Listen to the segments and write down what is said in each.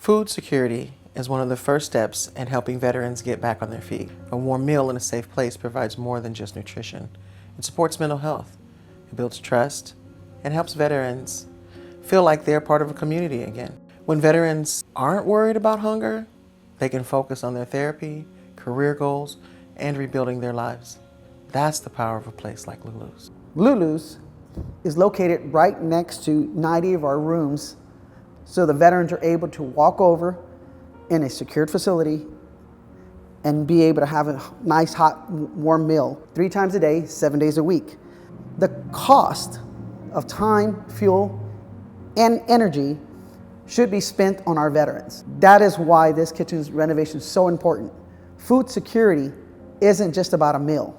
Food security is one of the first steps in helping veterans get back on their feet. A warm meal in a safe place provides more than just nutrition. It supports mental health, it builds trust, and helps veterans feel like they're part of a community again. When veterans aren't worried about hunger, they can focus on their therapy, career goals, and rebuilding their lives. That's the power of a place like Lulu's. Lulu's is located right next to 90 of our rooms, so the veterans are able to walk over in a secured facility and be able to have a nice, hot, warm meal 3 times a day, 7 days a week. The cost of time, fuel, and energy should be spent on our veterans. That is why this kitchen's renovation is so important. Food security isn't just about a meal.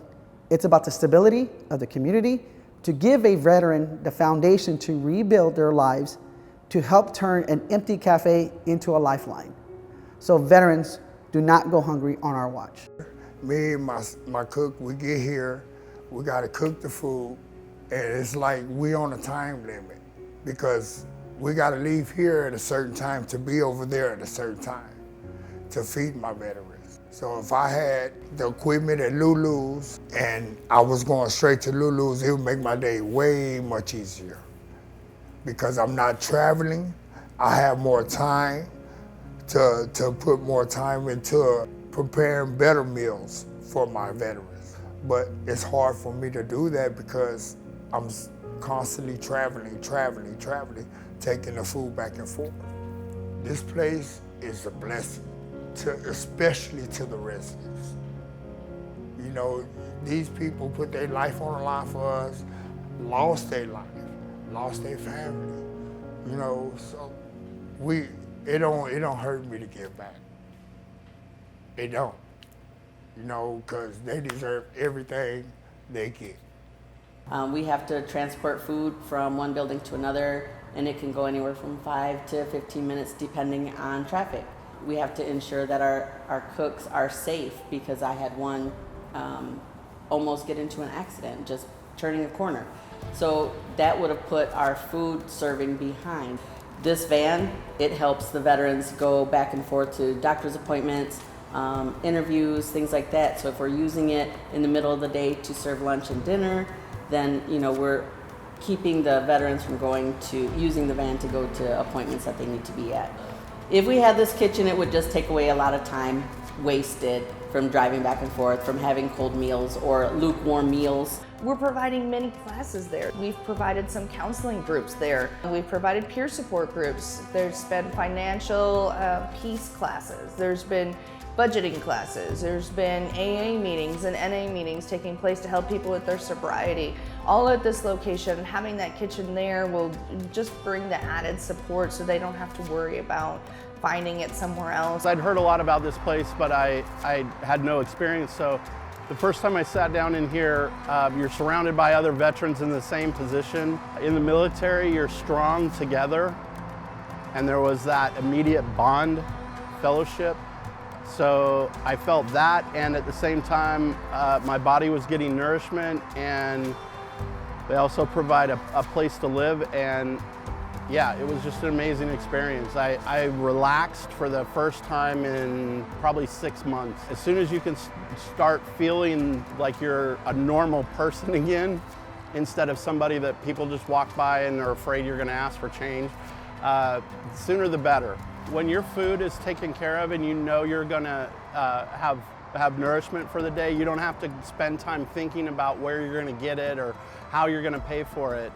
It's about the stability of the community, to give a veteran the foundation to rebuild their lives, to help turn an empty cafe into a lifeline. So veterans do not go hungry on our watch. Me and my cook, we get here, we gotta cook the food, and it's like we on a time limit because we gotta leave here at a certain time to be over there at a certain time to feed my veterans. So if I had the equipment at Lulu's and I was going straight to Lulu's, it would make my day way much easier. Because I'm not traveling, I have more time to put more time into preparing better meals for my veterans. But it's hard for me to do that because I'm constantly traveling, taking the food back and forth. This place is a blessing, especially to the residents. You know, these people put their life on the line for us, lost their life, lost their family, you know, so it don't hurt me to give back. It don't, you know, because they deserve everything they get. We have to transport food from one building to another, and it can go anywhere from 5 to 15 minutes depending on traffic. We have to ensure that our cooks are safe, because I had one almost get into an accident just turning a corner. So that would have put our food serving behind. This van, it helps the veterans go back and forth to doctor's appointments, interviews, things like that. So if we're using it in the middle of the day to serve lunch and dinner, then we're keeping the veterans from using the van to go to appointments that they need to be at. If we had this kitchen, it would just take away a lot of time wasted from driving back and forth, from having cold meals or lukewarm meals. We're providing many classes there. We've provided some counseling groups there. We've provided peer support groups. There's been financial peace classes. There's been budgeting classes. There's been AA meetings and NA meetings taking place to help people with their sobriety. All at this location. Having that kitchen there will just bring the added support so they don't have to worry about finding it somewhere else. I'd heard a lot about this place, but I had no experience. So the first time I sat down in here, you're surrounded by other veterans in the same position. In the military, you're strong together, and there was that immediate bond, fellowship. So I felt that, and at the same time, my body was getting nourishment, and they also provide a place to live, and yeah, it was just an amazing experience. I relaxed for the first time in probably 6 months. As soon as you can start feeling like you're a normal person again, instead of somebody that people just walk by and are afraid you're gonna ask for change, sooner the better. When your food is taken care of and you know you're gonna have nourishment for the day, you don't have to spend time thinking about where you're gonna get it or how you're gonna pay for it.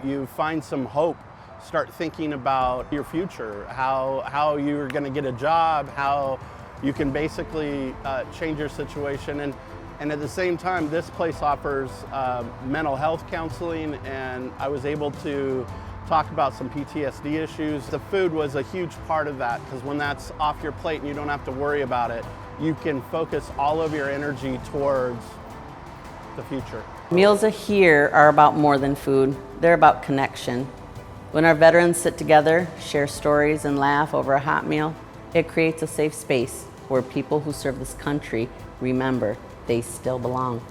You find some hope, start thinking about your future, how you're gonna get a job, how you can basically change your situation. And at the same time, this place offers mental health counseling, and I was able to talk about some PTSD issues. The food was a huge part of that, because when that's off your plate and you don't have to worry about it, you can focus all of your energy towards the future. Meals here are about more than food. They're about connection. When our veterans sit together, share stories, and laugh over a hot meal, it creates a safe space where people who serve this country remember they still belong.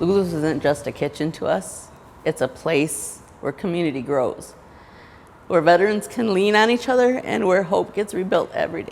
Lulu's isn't just a kitchen to us, it's a place where community grows. where veterans can lean on each other and where hope gets rebuilt every day.